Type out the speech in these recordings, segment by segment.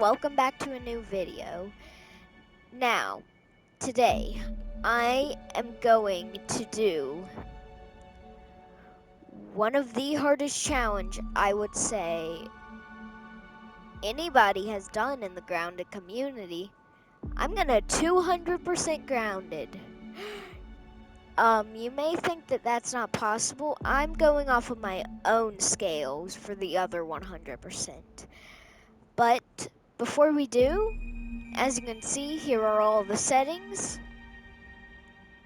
Welcome back to a new video. Now, today, I am going to do one of the hardest challenge I would say anybody has done in the grounded community. I'm gonna 200% grounded. You may think that that's not possible. I'm going off of my own scales for the other 100%. But before we do, as you can see, here are all the settings.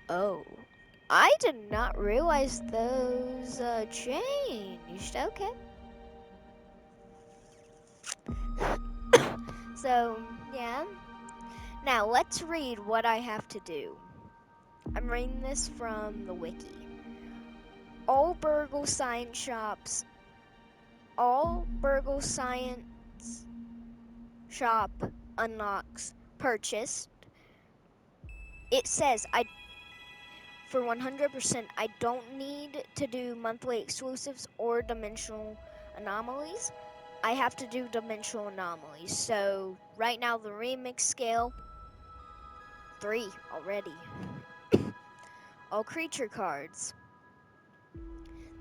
Oh, I did not realize those changed. Okay. So, yeah. Now, let's read what I have to do. I'm reading this from the wiki. All Burgle Science shop unlocks purchased. It says for 100%, I don't need to do monthly exclusives or dimensional anomalies. I have to do dimensional anomalies. So right now the remix scale, 3 already. All creature cards.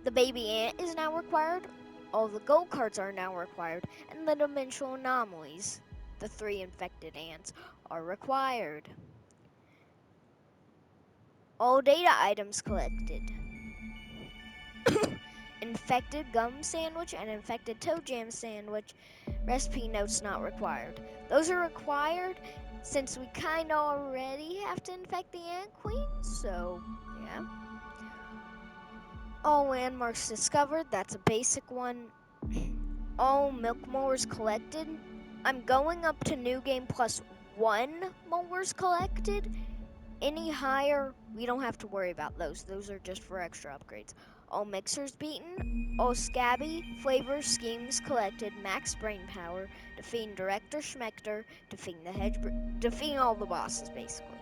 The baby ant is now required. All the gold cards are now required. And the dimensional anomalies, the 3 infected ants, are required. All data items collected. Infected gum sandwich and infected toe jam sandwich. Recipe notes not required. Those are required since we kind of already have to infect the ant queen, so yeah. All landmarks discovered, that's a basic one. All milk molars collected. I'm going up to New Game plus 1 molars collected. Any higher, we don't have to worry about those. Those are just for extra upgrades. All mixers beaten. All scabby flavor schemes collected. Max brain power. Defeating Director Schmector. Defeating all the bosses, basically.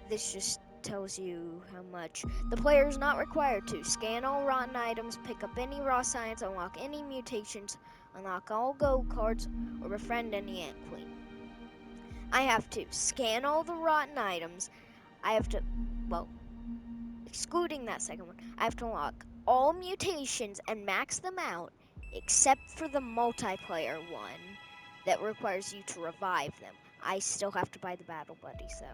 This just tells you how much. The player is not required to scan all rotten items, pick up any raw science, unlock any mutations, unlock all gold cards, or befriend any ant queen. I have to scan all the rotten items. I have to, well, excluding that second one, I have to unlock all mutations and max them out, except for the multiplayer one that requires you to revive them. I still have to buy the battle buddy, so.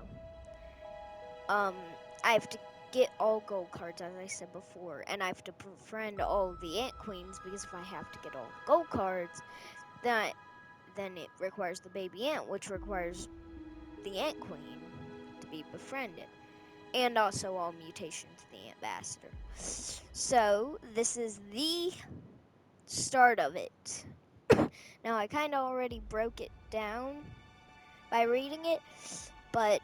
I have to get all gold cards, as I said before, and I have to befriend all the ant queens, because if I have to get all the gold cards, then it requires the baby ant, which requires the ant queen to be befriended, and also all mutations of the ambassador. So this is the start of it. Now I kind of already broke it down by reading it, but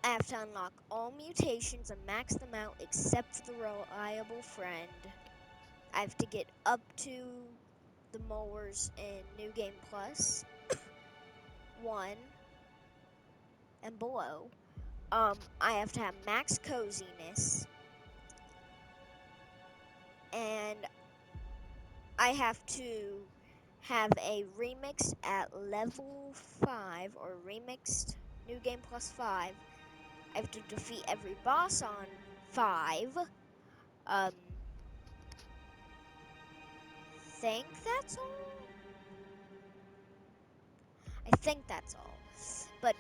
I have to unlock all mutations and max them out except for the reliable friend. I have to get up to the molars in New Game Plus 1 and below. I have to have max coziness, and I have to have a remix at level 5, or remixed New Game Plus 5. I have to defeat every boss on 5. Think that's all? I think that's all. But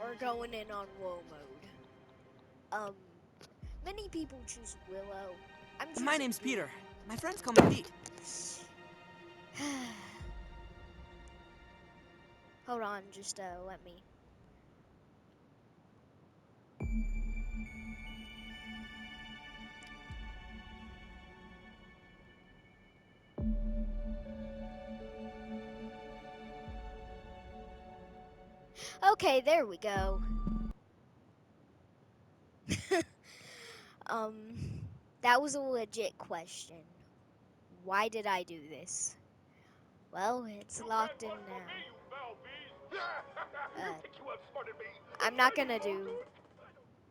we're going in on Woe mode. Many people choose Willow. I'm choosing My name's Pete. Peter. My friends call me Pete. Hold on, just let me. Okay, there we go. um, that was a legit question. Why did I do this? Well, it's locked in now. I'm not gonna do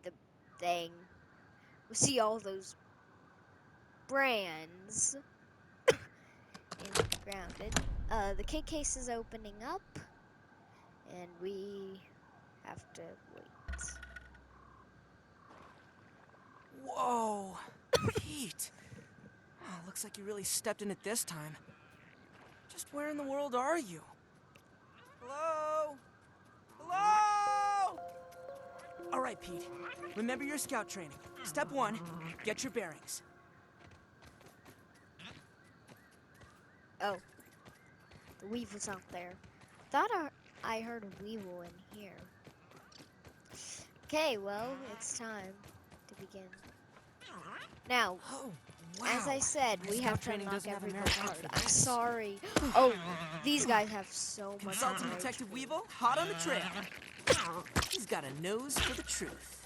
the thing. We see all those brands in Grounded. The kid case is opening up, and we have to wait. Whoa! Pete! Oh, looks like you really stepped in it this time. Just where in the world are you? Hello? Hello? All right, Pete. Remember your scout training. Step 1, get your bearings. Oh, the Weevil's out there. Thought I heard a Weevil in here. Okay, well, it's time to begin. Now, Oh, wow. as I said, My we scout have to training unlock doesn't have a every merit card. for I'm this. sorry. Oh, these guys have so much Consulting more Detective HP. Weevil, hot on the trail. He's got a nose for the truth.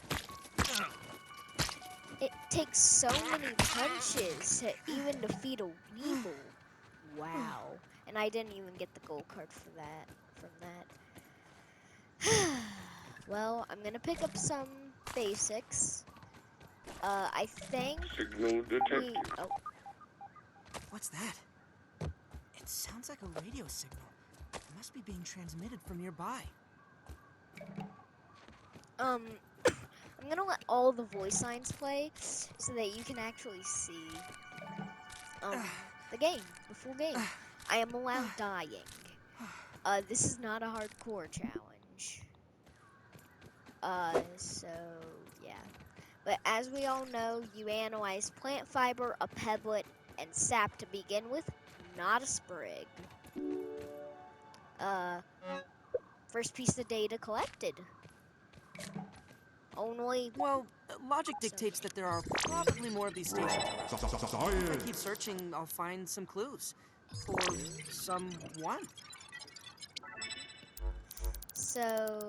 It takes so many punches to even defeat a Weevil. Wow. And I didn't even get the gold card for that. From that. Well, I'm gonna pick up some basics. I think Signal detected. oh, What's that? It sounds like a radio signal. It must be being transmitted from nearby. I'm gonna let all the voice lines play so that you can actually see the game, the full game. I am allowed dying. This is not a hardcore challenge. So yeah. But as we all know, you analyze plant fiber, a pebblet, and sap to begin with, not a sprig. First piece of data collected. Only Well, logic dictates that there are probably more of these stations. If I keep searching, I'll find some clues. Or someone. so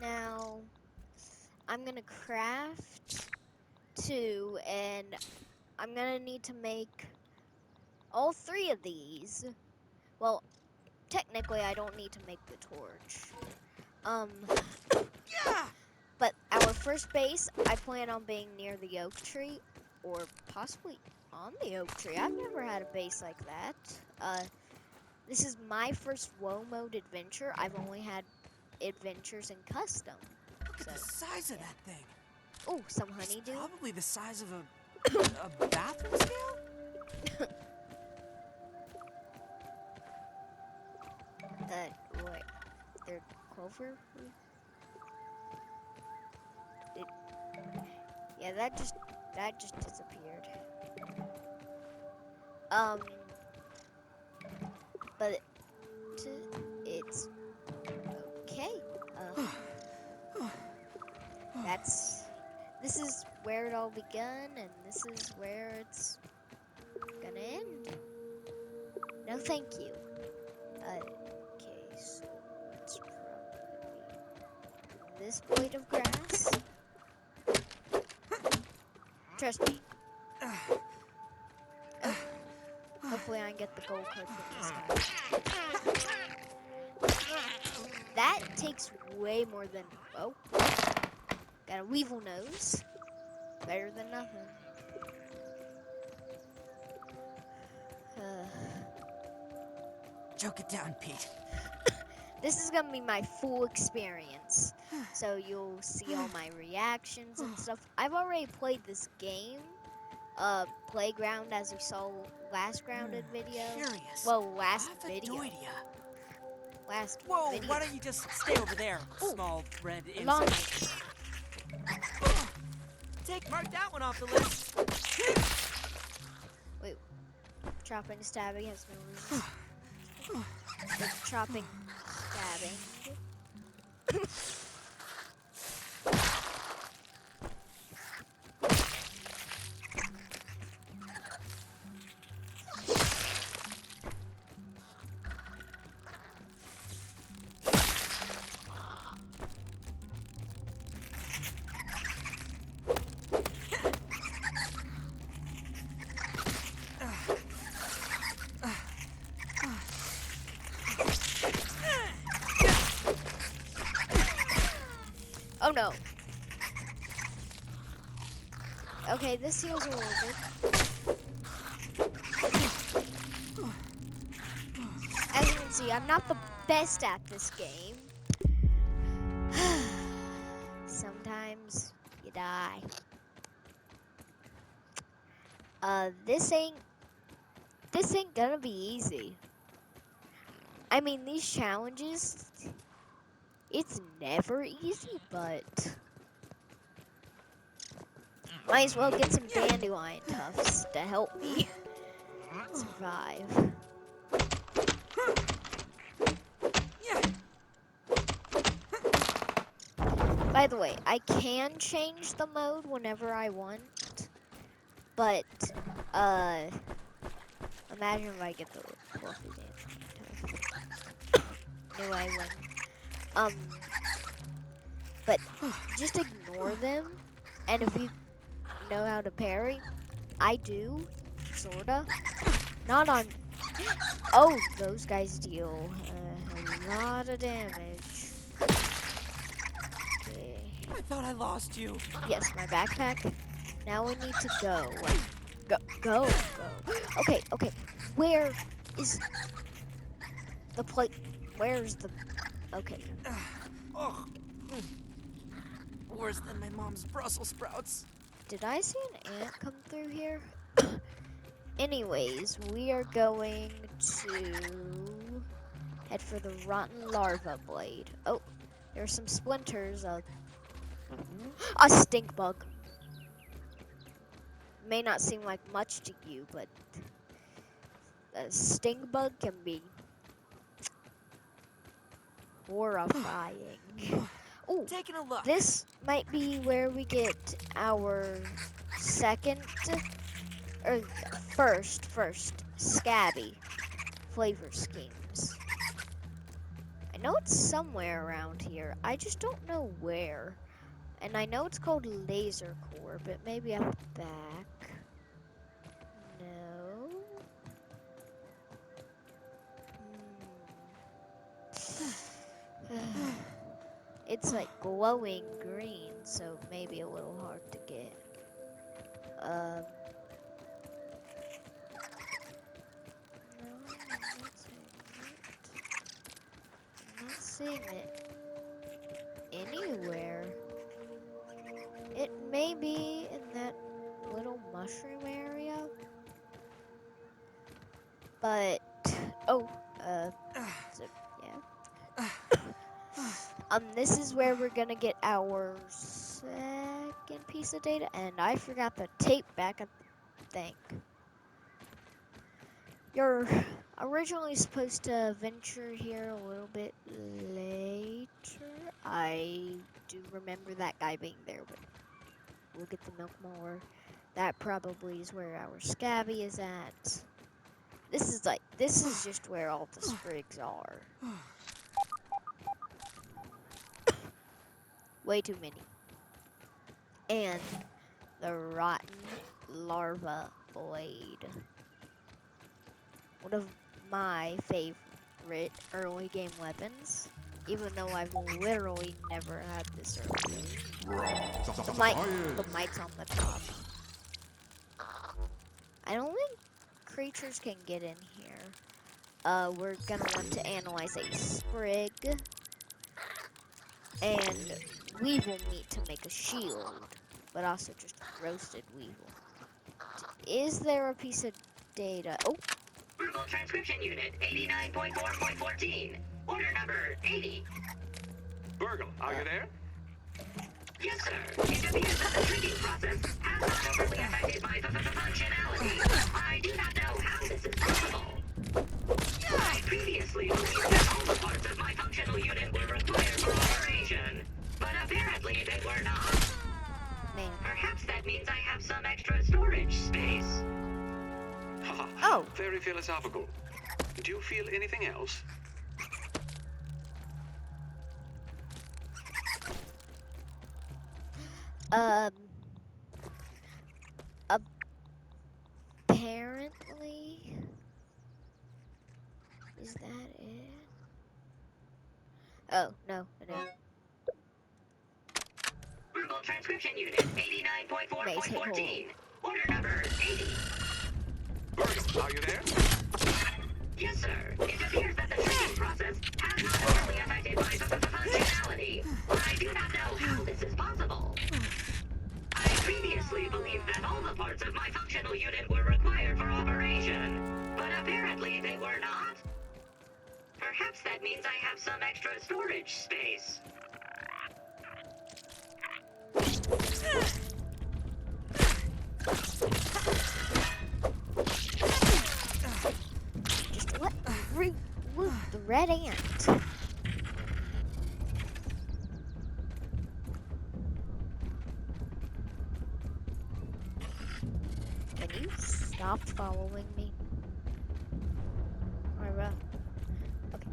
now I'm gonna craft 2, and I'm gonna need to make all 3 of these. Well, technically I don't need to make the torch. Yeah! But our first base, I plan on being near the oak tree, or possibly on the oak tree. I've never had a base like that. This is my first WoW mode adventure. I've only had adventures in custom. Look at the size of that thing. Oh, some It's honeydew. probably the size of a bathroom scale? What? They're clover? Yeah, that just disappeared. But it's okay. This is where it all begun, and this is where it's gonna end. No, thank you. Okay, so it's probably this blade of grass. Trust me. Oh, hopefully I can get the gold card from this guy. That takes way more than... Oh. Got a weevil nose. Better than nothing. Choke it down, Pete. This is gonna be my full experience. So you'll see all my reactions and stuff. I've already played this game. Playground, as we saw last grounded video. Curious. Well, last I have video. no idea. Last Whoa, video. why don't you just stay over there, Ooh. small red Long. insect? Mark that one off the list. Wait. Chopping, stabbing has no reason. Like chopping, stabbing. Oh no. Okay, this heals a little bit. See, I'm not the best at this game. Sometimes you die. This ain't gonna be easy. I mean, these challenges, it's never easy, but might as well get some dandelion tufts to help me survive. By the way, I can change the mode whenever I want, but imagine if I get the fluffy dandelion tuft. No, I wouldn't. But just ignore them, and if you know how to parry, I do, sorta. Not on. Oh, those guys deal a lot of damage. Okay. I thought I lost you. Yes, my backpack. Now we need to go. Go. Okay. Where is the plate? Where's the? Okay. Oh. Worse than my mom's Brussels sprouts. Did I see an ant come through here? Anyways, we are going to head for the rotten larva blade. Oh, there's some splinters of a stink bug. May not seem like much to you, but a stink bug can be horrifying. Ooh, Taking a look. this might be where we get our second or first Scabby flavor schemes. I know it's somewhere around here. I just don't know where. And I know it's called Laser Core, but maybe up back. No. It's like glowing green, so maybe a little hard to get. No, I'm not seeing it anywhere. It may be in that little mushroom area, but so, yeah. This is where we're gonna get our second piece of data, and I forgot the tape back at the thing. You're originally supposed to venture here a little bit later. I do remember that guy being there, but we'll get the milk more. That probably is where our Scabby is at. This is just where all the sprigs are. Way too many. And the rotten larva blade. One of my favorite early game weapons. Even though I've literally never had this early. The might's on the top. I don't think creatures can get in here. We're gonna want to analyze a sprig and weevil meat to make a shield, but also just roasted weevil. Is there a piece of data? Oh. Verbal transcription unit 89.4.14. Order number 80. Virgil, are you there? Yes, sir. It appears that the tricking process has not overly affected my functionality. I do not know how this is possible. I previously believed that all the parts of my functional unit were required for operation, but apparently they were not. Man. Perhaps that means I have some extra storage space. Oh. Very philosophical. Do you feel anything else? Apparently, is that it? Oh, no, no. Verbal transcription unit 89.4.14. Order number 80. Virgil, are you there? Yes, sir. It appears that the tricking Perhaps that means I have some extra storage space. Just let me remove the red ant. Can you stop following me? Alright, okay.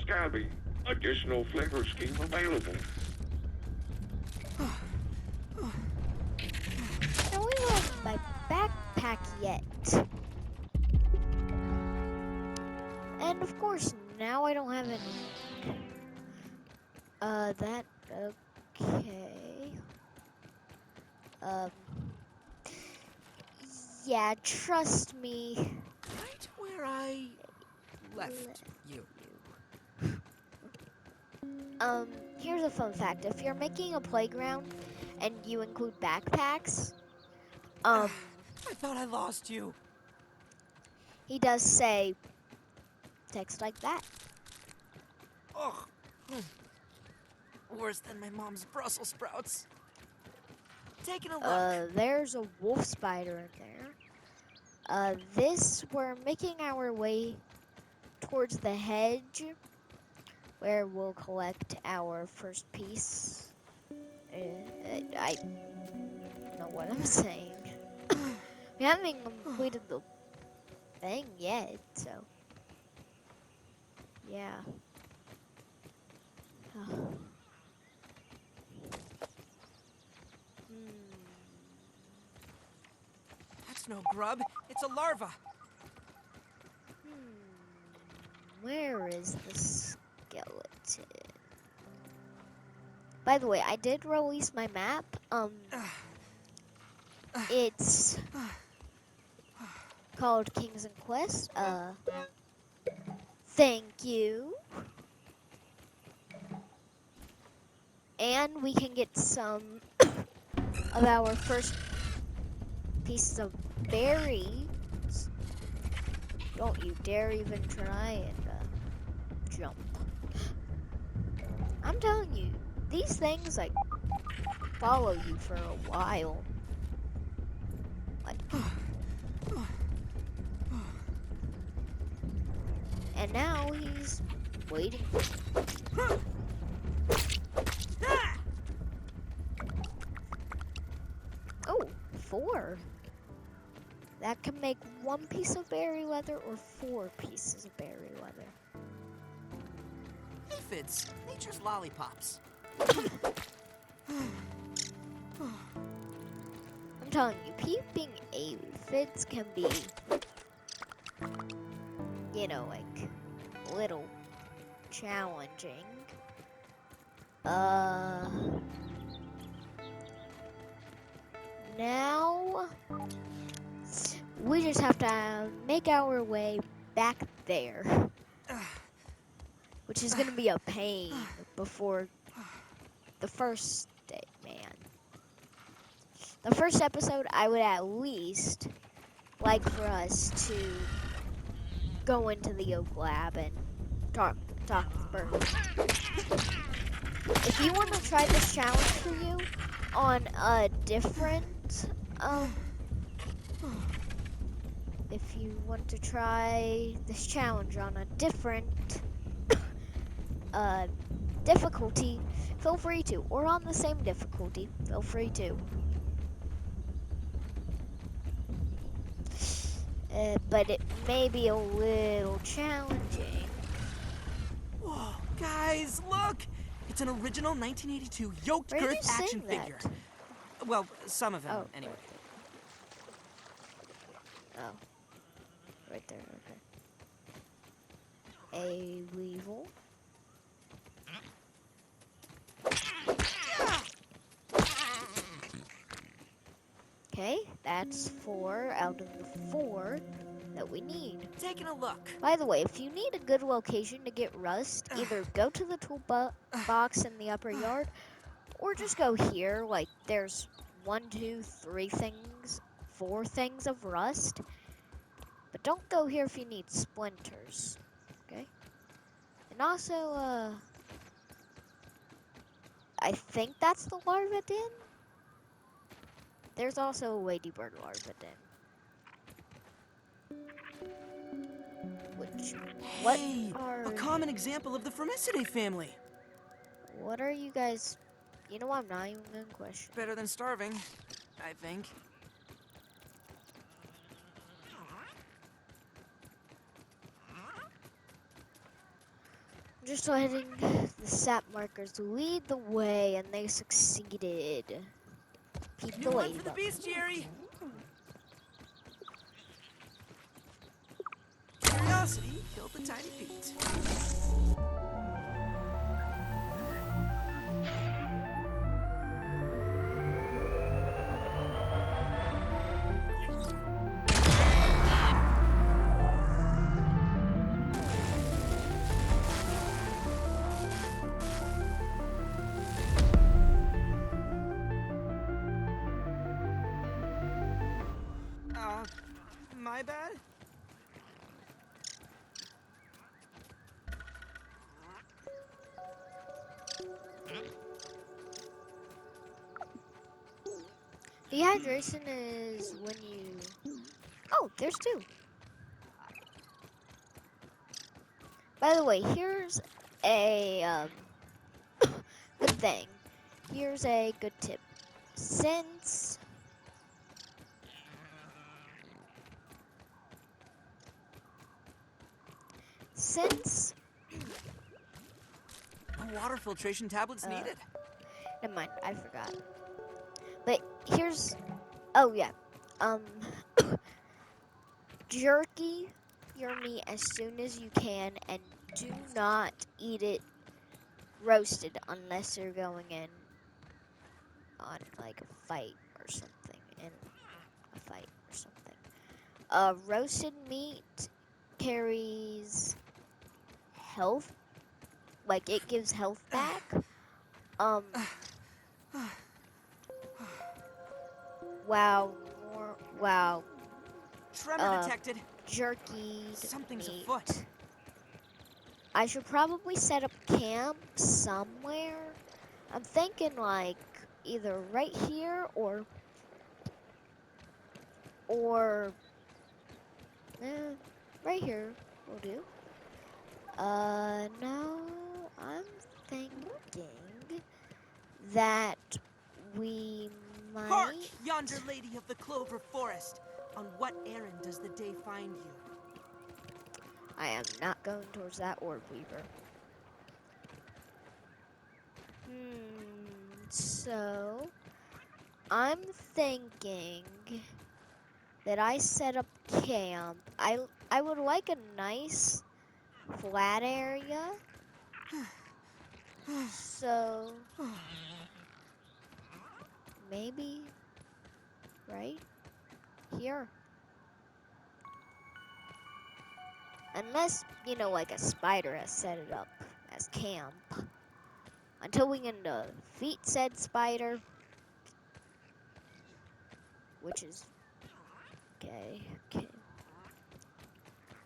Scabby, additional flavor scheme available. Now we don't have my backpack yet. And of course, now I don't have any. That, okay. Yeah, trust me. Right where I left you. Here's a fun fact. If you're making a playground and you include backpacks, I thought I lost you. he does say text like that. Ugh. Worse than my mom's Brussels sprouts. Taking a look. There's a wolf spider in there. We're making our way towards the hedge where we'll collect our first piece. I don't know what I'm saying. We haven't even completed the thing yet, so yeah. That's no grub. It's a larva. Where is the skeleton? By the way, I did release my map. It's called Kings and Quest. Thank you. And we can get some of our first pieces of berries. Don't you dare even try and jump. I'm telling you, these things like follow you for a while. Like, and now he's waiting. Oh, 4. That can make 1 piece of berry leather or 4 pieces of berry leather. Aphids, nature's lollipops. I'm telling you, peeping aphids can be, you know, like, a little challenging. Now, we just have to make our way back there, which is going to be a pain before the first day, man. The first episode, I would at least like for us to go into the Oak Lab and talk with birds. If you want to try this challenge for you on a different, if you want to try this challenge on a different difficulty, feel free to. Or on the same difficulty, feel free to. But it may be a little challenging. Whoa, guys, look! It's an original 1982 yoked Where did you girth sing action that? figure. Well, some of them, Oh, anyway. Oh. Right there, okay. A weevil. Okay, that's 4 out of the 4 that we need. Taking a look. By the way, if you need a good location to get rust, either go to the toolbox in the upper yard, or just go here. Like, there's 1, 2, 3 things 4 things of rust. But don't go here if you need splinters. Okay? And also, I think that's the larva den. There's also a ladybird larva den. Which, what Hey, are... a common example of the Formicidae family. What are you guys... You know, I'm not even gonna question. Better than starving, I think. Just letting the sap markers lead the way, and they succeeded. Peep the New hunt for the ladybug. bestiary. Curiosity killed the tiny feet. My bad? Dehydration is when you... Oh, there's 2. By the way, here's a good thing. Here's a good tip. Since Water filtration tablets needed. never mind, I forgot. But here's... Oh, yeah. Jerky your meat as soon as you can, and do not eat it roasted unless you're going in on, like, a fight or something. Roasted meat carries health. Like, it gives health back. Wow. Tremor detected. Jerky Something's meat. afoot. I should probably set up camp somewhere. I'm thinking, like, either right here or right here will do. No, I'm thinking that we might... Hark, yonder lady of the Clover Forest. On what errand does the day find you? I am not going towards that orb weaver. So I'm thinking that I set up camp. I would like a nice flat area. So maybe right here. Unless, you know, like a spider has set it up as camp. Until we can defeat said spider. Which is... Okay.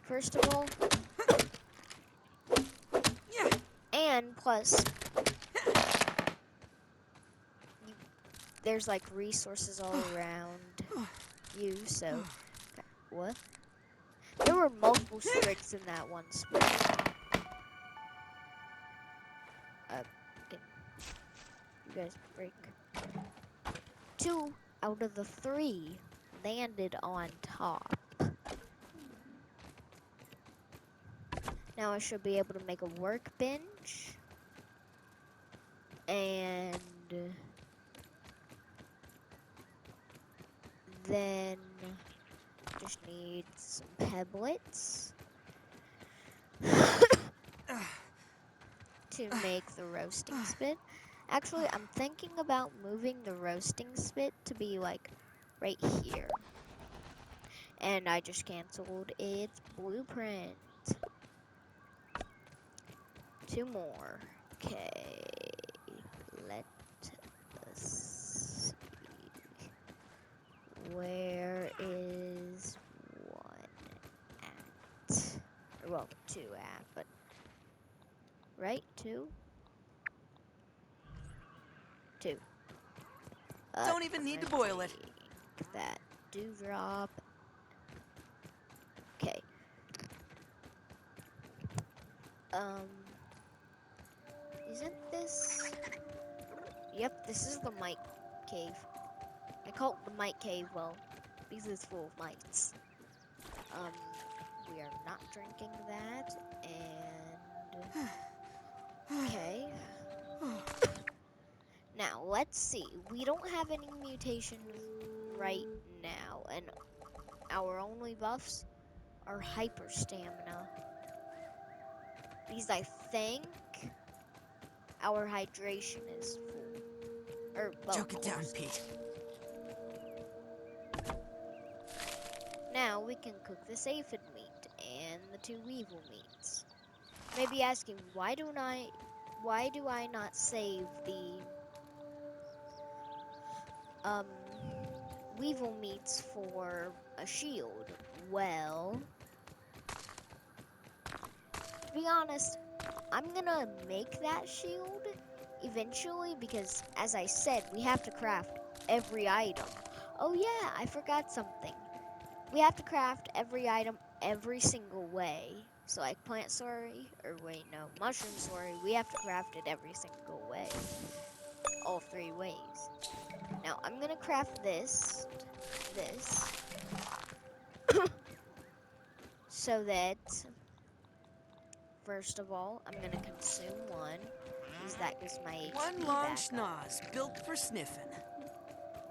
First of all... And plus... There's like resources all around you, so... What? There were multiple sprigs in that one sprig. You guys break. 2 out of the 3 landed on top. Now I should be able to make a workbench. And then just need some pebblets to make the roasting spit. Actually, I'm thinking about moving the roasting spit to be like right here. And I just canceled its blueprint. 2 more. Okay. Let us see. Where well, 2 at, but right, 2? 2. Don't even need to boil it. That dewdrop. Okay. Isn't this? Yep, this is the mite cave. I call it the mite cave, well, because it's full of mites. We are not drinking that, and okay. Now, let's see. We don't have any mutations right now, and our only buffs are hyper stamina. Because I think our hydration is full. Or both. Choke it down, Pete. Now we can cook the aphid meat and the 2 weevil meats. Maybe asking, why do I not save the weevil meats for a shield? Well, to be honest, I'm gonna make that shield eventually because, as I said, we have to craft every item. Oh yeah, I forgot something. We have to craft every item every single way. So like plant slurry, or wait, no, mushroom slurry, we have to craft it every single way. All 3 ways. Now I'm gonna craft this, so that, first of all, I'm gonna consume 1, because that gives my HP One long back up. schnoz, built for sniffing.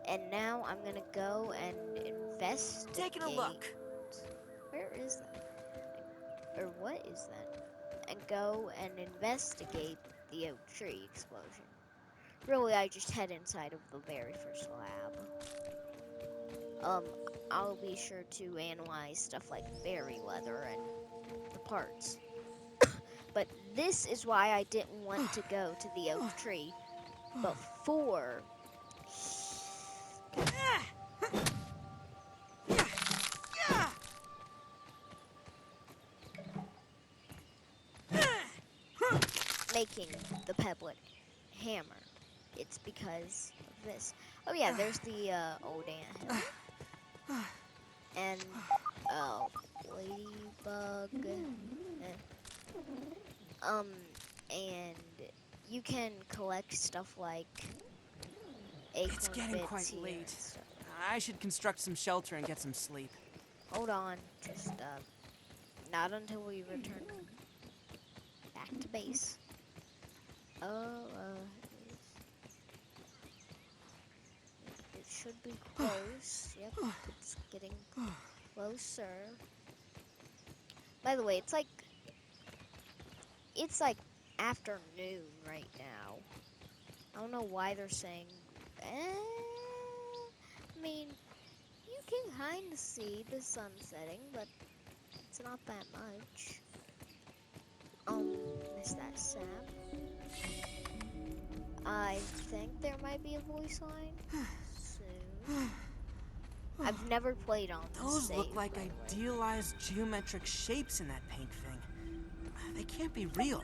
And now I'm gonna go and investigate. Taking a look. Where is that? Or what is that? And go and investigate the oak tree explosion. Really, I just head inside of the very first lab. I'll be sure to analyze stuff like berry leather and the parts. But this is why I didn't want to go to the oak tree before. Making the pebblet hammer. It's because of this. Oh yeah, there's the old anthill. And ladybug. And you can collect stuff like acorn It's getting bits quite here and late. stuff. I should construct some shelter and get some sleep. Hold on, just not until we return back to base. It should be close. Yep, it's getting closer. By the way, it's like afternoon right now. I don't know why they're saying. I mean, you can kind of see the sun setting, but it's not that much. Is that Sam? I think there might be a voice line soon. I've never played on this Those look save, like by the way. idealized geometric shapes in that paint thing. They can't be real.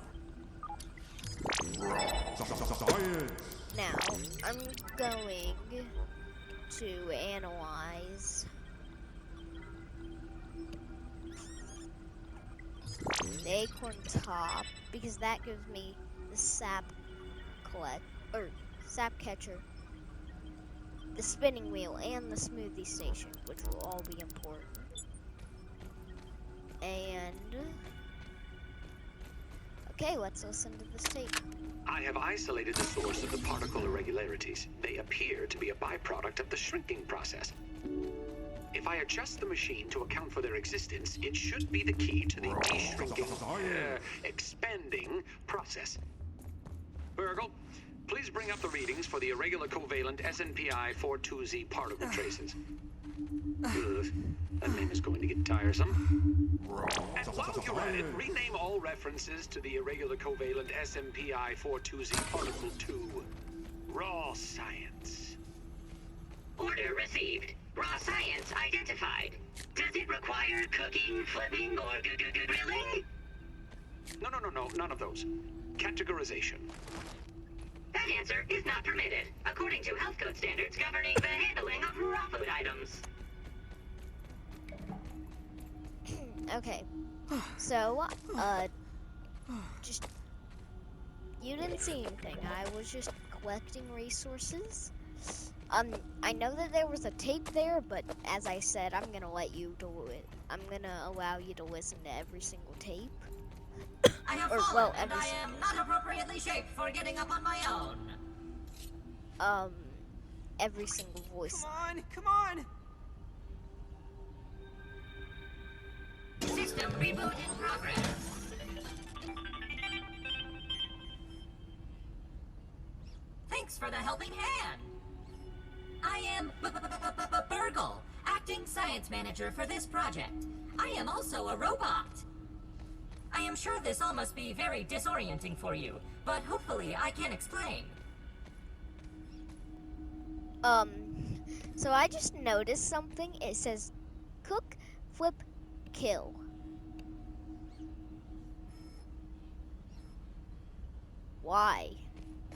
Now, I'm going to analyze the acorn top because that gives me the sap sap catcher, the spinning wheel, and the smoothie station, which will all be important. And okay, let's listen to this tape. I have isolated the source of the particle irregularities. They appear to be a byproduct of the shrinking process. If I adjust the machine to account for their existence, it should be the key to the de-shrinking, expanding process. Virgil, please bring up the readings for the irregular covalent SNPI 42Z particle traces. Ugh, that name is going to get tiresome. And while you're at it, rename all references to the irregular covalent SNPI 42Z particle to raw science. Order received. Raw science identified. Does it require cooking, flipping, or grilling? No, none of those. Categorization. That answer is not permitted, according to health code standards governing the handling of raw food items. Okay. So, just you didn't see anything. I was just collecting resources. I know that there was a tape there, but as I said, I'm gonna let you do it. I'm gonna allow you to listen to every single tape. I have Or, fallen, well, and every I am not appropriately shaped for getting up on my own. every single voice. Come on! System reboot in progress. Thanks for the helping hand. I am Burgle, acting science manager for this project. I am also a robot. I am sure this all must be very disorienting for you, but hopefully I can explain. So I just noticed something. It says cook, flip, kill. Why?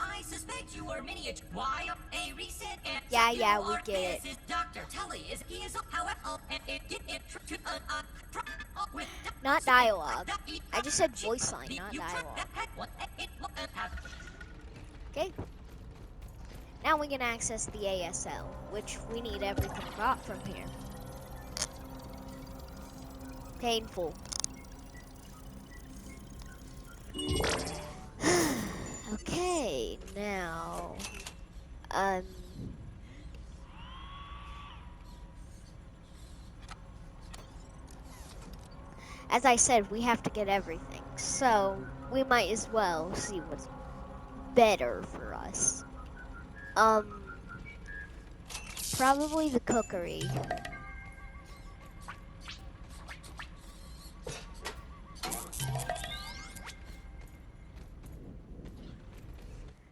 I suspect you were miniature. Why a recent and Yeah, we get it. This is Dr. Tully he is however Not dialogue. I just said voice line, not dialogue. Okay. Now we can access the ASL, which we need everything got from here. Painful. Okay, now, as I said, we have to get everything, so we might as well see what's better for us. Probably the cookery.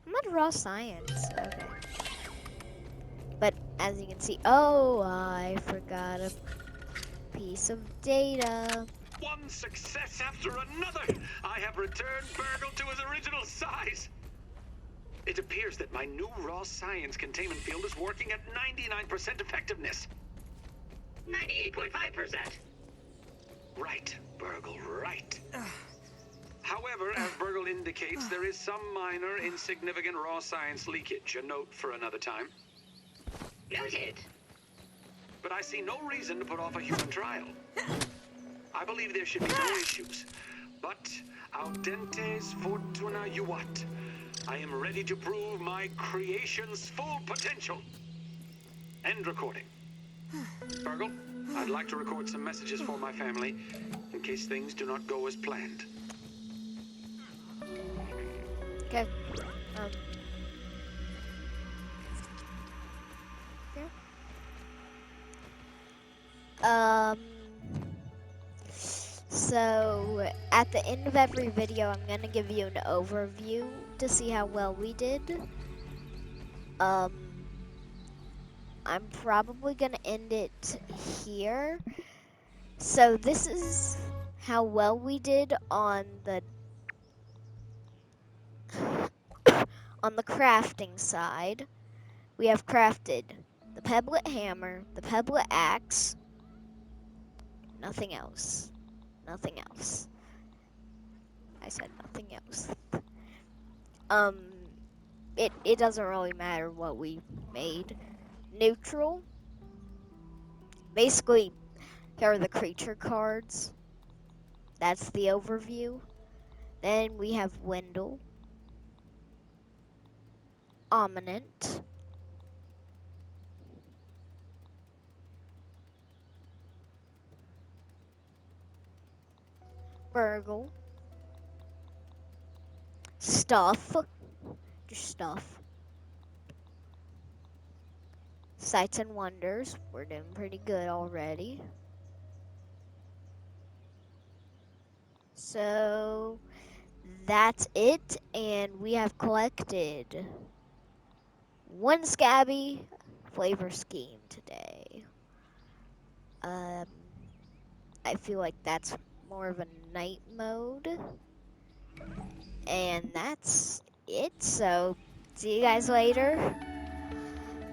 I'm at raw science. Okay. But as you can see, oh, I forgot a piece of data. One success after another! I have returned Burgle to his original size! It appears that my new raw science containment field is working at 99% effectiveness. 98.5%. Right, Burgle, right. However, as Burgle indicates, there is some minor, insignificant raw science leakage. A note for another time. Noted. But I see no reason to put off a human trial. I believe there should be no issues. But audentes fortuna juvat. I am ready to prove my creation's full potential. End recording. Burgle, I'd like to record some messages for my family in case things do not go as planned. Okay. So at the end of every video, I'm gonna give you an overview to see how well we did. I'm probably gonna end it here. So this is how well we did on the crafting side. We have crafted the pebblet hammer, the pebblet axe, nothing else. Nothing else. I said nothing else. It doesn't really matter what we made. Neutral. Basically, here are the creature cards. That's the overview. Then we have Wendell. Ominent. Burgle. Stuff. Just stuff. Sights and Wonders. We're doing pretty good already. So that's it, and we have collected one Scabby flavor scheme today. I feel like that's more of a night mode. And that's it. So, see you guys later.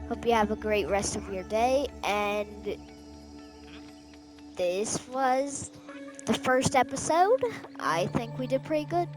Hope you have a great rest of your day. And this was the first episode. I think we did pretty good.